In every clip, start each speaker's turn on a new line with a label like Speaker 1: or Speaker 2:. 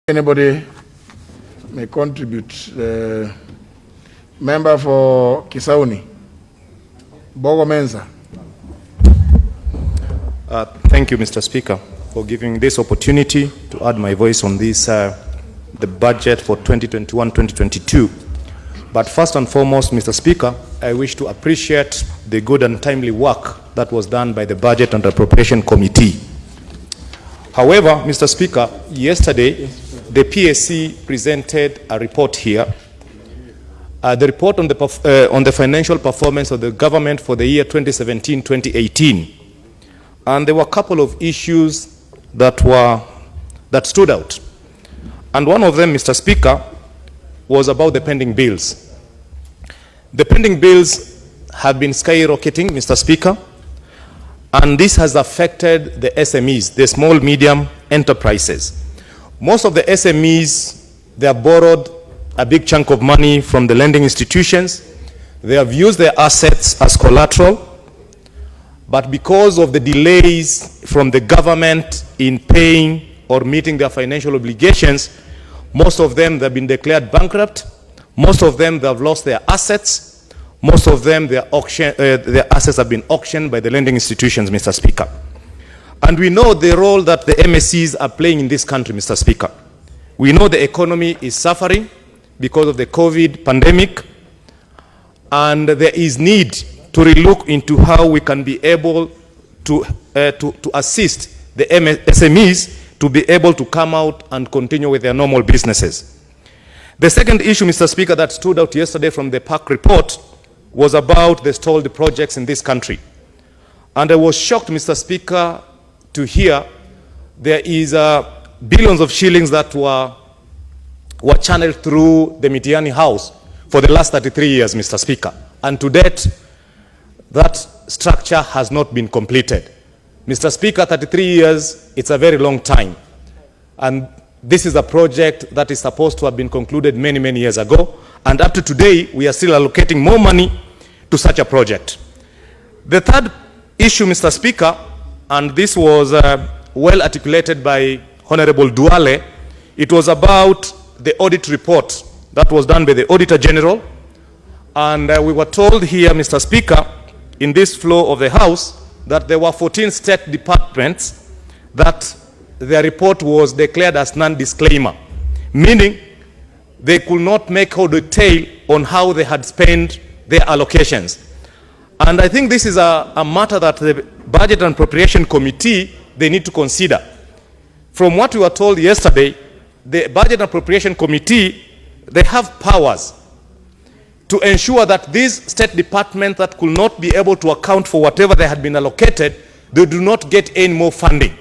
Speaker 1: Anybody may contribute. Member for Kisauni, Mbogo Menza.
Speaker 2: Thank you, Mr. Speaker, for giving this opportunity to add my voice on this, the budget for 2021-2022. But first and foremost, Mr. Speaker, I wish to appreciate the good and timely work that was done by the Budget and Appropriation Committee. However, Mr. Speaker, yesterday, the PSC presented a report here, the report on the financial performance of the government for the year 2017-2018. And there were a couple of issues that stood out. And one of them, Mr. Speaker, was about the pending bills. The pending bills have been skyrocketing, Mr. Speaker, and this has affected the SMEs, the small medium enterprises. Most of the SMEs, they have borrowed a big chunk of money from the lending institutions. They have used their assets as collateral, but because of the delays from the government in paying or meeting their financial obligations, most of them have been declared bankrupt. Most of them, they have lost their assets. Most of them, their assets have been auctioned by the lending institutions, Mr. Speaker. And we know the role that the MSCs are playing in this country, Mr. Speaker. We know the economy is suffering because of the COVID pandemic, and there is need to relook into how we can be able to assist the SMEs to be able to come out and continue with their normal businesses. The second issue, Mr. Speaker, that stood out yesterday from the PAC report was about the stalled projects in this country. And I was shocked, Mr. Speaker, to hear there is billions of shillings that were channeled through the Mitiani House for the last 33 years, Mr. Speaker. And to date, that structure has not been completed. Mr. Speaker, 33 years, it's a very long time. And this is a project that is supposed to have been concluded many, many years ago. And up to today, we are still allocating more money to such a project. The third issue, Mr. Speaker, and this was well articulated by Honorable Duale, it was about the audit report that was done by the Auditor General. And we were told here, Mr. Speaker, in this floor of the House, that there were 14 state departments that their report was declared as non-disclaimer, meaning they could not make a detail on how they had spent their allocations. And I think this is a matter that the Budget and Appropriation Committee, they need to consider. From what we were told yesterday, the Budget and Appropriation Committee, they have powers to ensure that these state departments that could not be able to account for whatever they had been allocated, they do not get any more funding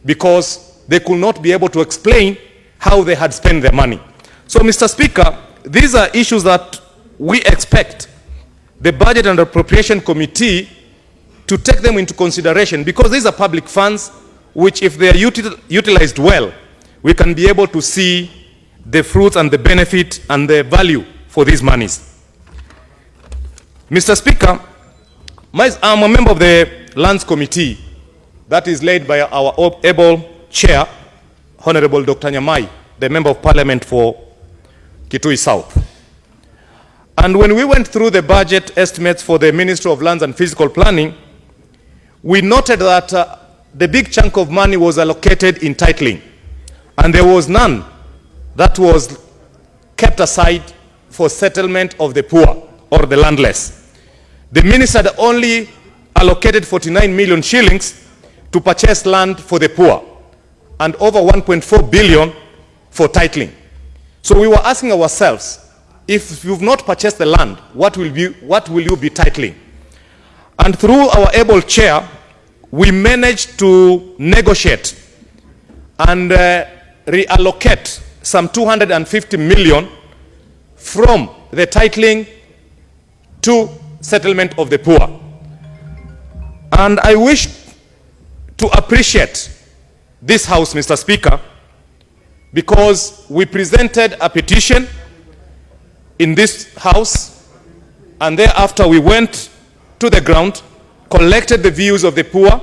Speaker 2: because they could not be able to explain how they had spent their money. So, Mr. Speaker, these are issues that we expect the Budget and Appropriation Committee to take them into consideration, because these are public funds which, if they are utilized well, we can be able to see the fruits and the benefit and the value for these monies. Mr. Speaker, I'm a member of the Lands Committee that is led by our able chair, Honorable Dr. Nyamai, the Member of Parliament for Kitui South. And when we went through the budget estimates for the Ministry of Lands and Physical Planning, we noted that the big chunk of money was allocated in titling, and there was none that was kept aside for settlement of the poor or the landless. The minister had only allocated 49 million shillings to purchase land for the poor and over 1.4 billion for titling. So we were asking ourselves, if you've not purchased the land, what will you be titling? And through our able chair, we managed to negotiate and reallocate some 250 million from the titling to settlement of the poor. And I wish to appreciate this House, Mr. Speaker, because we presented a petition in this House, and thereafter we went to the ground, collected the views of the poor,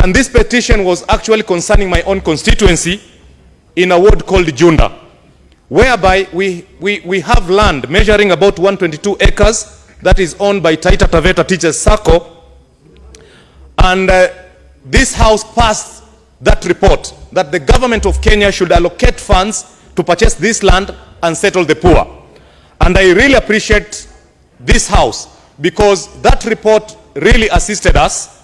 Speaker 2: and this petition was actually concerning my own constituency, in a ward called Junda, whereby we have land measuring about 122 acres that is owned by Taita Taveta Teachers Sacco. And this house passed that report that the government of Kenya should allocate funds to purchase this land and settle the poor. And I really appreciate this house because that report really assisted us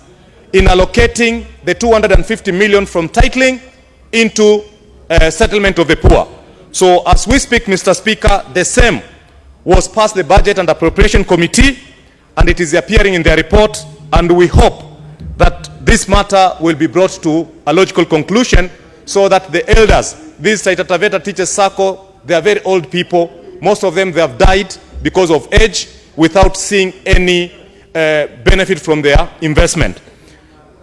Speaker 2: in allocating the 250 million from titling into settlement of the poor. So as we speak, Mr. Speaker, the same was passed the Budget and Appropriation Committee, and it is appearing in their report, and we hope that this matter will be brought to a logical conclusion so that the elders, these Taita Taveta Teachers Sacco, they are very old people. Most of them, they have died because of age without seeing any benefit from their investment.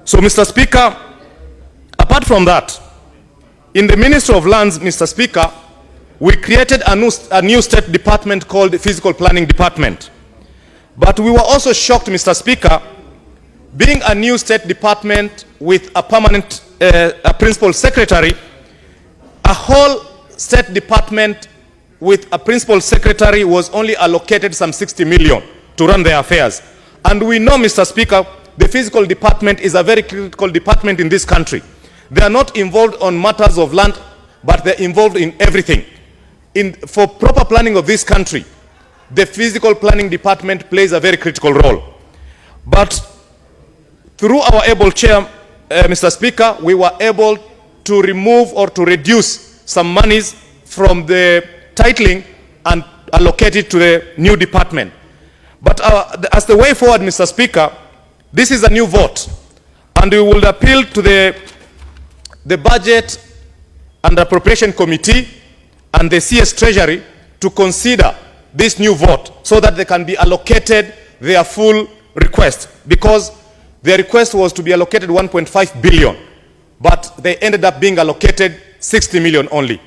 Speaker 2: So, Mr. Speaker, apart from that, in the Ministry of Lands, Mr. Speaker, we created a new state department called the Physical Planning Department. But we were also shocked, Mr. Speaker, being a new state department with a permanent a principal secretary, a whole state department with a principal secretary was only allocated some 60 million to run their affairs. And we know, Mr. Speaker, the physical department is a very critical department in this country. They are not involved on matters of land, but they're involved in everything. For proper planning of this country, the physical planning department plays a very critical role. But through our able chair, Mr. Speaker, we were able to remove or to reduce some monies from the titling and allocate it to the new department. But as the way forward, Mr. Speaker, this is a new vote, and we will appeal to the Budget and Appropriation Committee and the CS Treasury to consider this new vote so that they can be allocated their full request, because their request was to be allocated 1.5 billion, but they ended up being allocated 60 million only.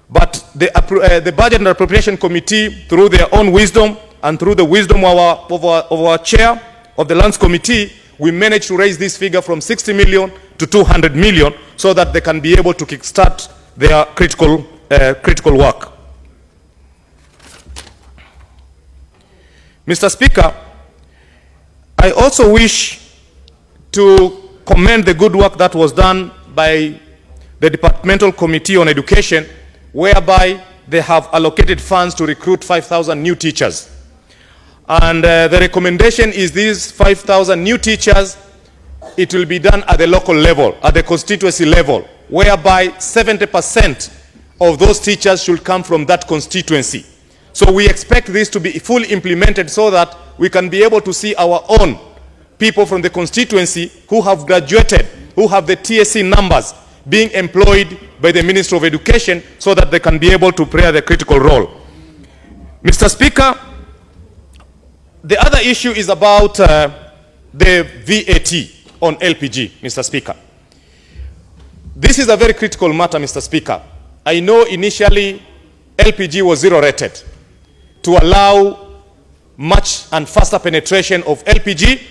Speaker 2: But the Budget and Appropriation Committee, through their own wisdom and through the wisdom of our chair of the Lands Committee, we managed to raise this figure from 60 million to 200 million so that they can be able to kickstart their critical work. Mr. Speaker, I also wish to commend the good work that was done by the Departmental Committee on Education, whereby they have allocated funds to recruit 5,000 new teachers. And the recommendation is these 5,000 new teachers, it will be done at the local level, at the constituency level, whereby 70% of those teachers should come from that constituency. So we expect this to be fully implemented so that we can be able to see our own people from the constituency who have graduated, who have the TSC numbers, being employed by the Ministry of Education so that they can be able to play the critical role. Mr. Speaker, the other issue is about the VAT on LPG, Mr. Speaker. This is a very critical matter, Mr. Speaker. I know initially LPG was zero rated to allow much and faster penetration of LPG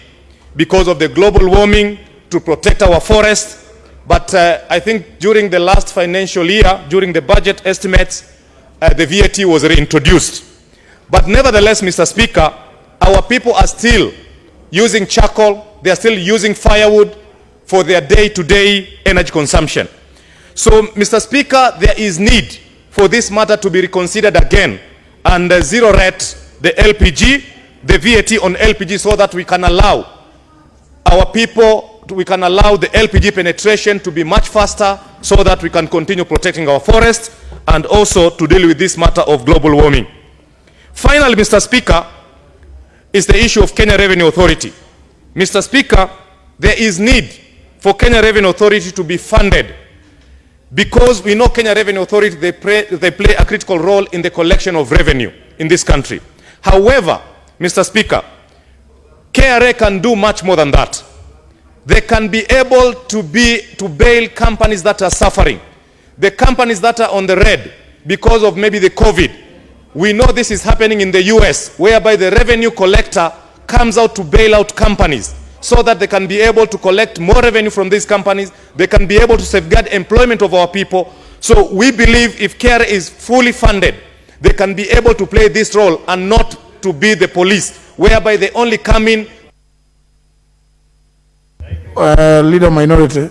Speaker 2: because of the global warming, to protect our forests. But I think during the last financial year, during the budget estimates, the VAT was reintroduced. But nevertheless, Mr. Speaker, our people are still using charcoal, they are still using firewood for their day-to-day energy consumption. So, Mr. Speaker, there is need for this matter to be reconsidered again and zero rate the LPG, the VAT on LPG, so that we can allow our people, we can allow the LPG penetration to be much faster so that we can continue protecting our forests and also to deal with this matter of global warming. Finally, Mr. Speaker, is the issue of Kenya Revenue Authority. Mr. Speaker, there is need for Kenya Revenue Authority to be funded because we know Kenya Revenue Authority, they play a critical role in the collection of revenue in this country. However, Mr. Speaker, KRA can do much more than that. They can be able to bail companies that are suffering, the companies that are on the red because of maybe the COVID. We know this is happening in the US, whereby the revenue collector comes out to bail out companies so that they can be able to collect more revenue from these companies. They can be able to safeguard employment of our people So we believe if KRA is fully funded, they can be able to play this role and not to be the police, whereby they only come in.
Speaker 1: Leader minority.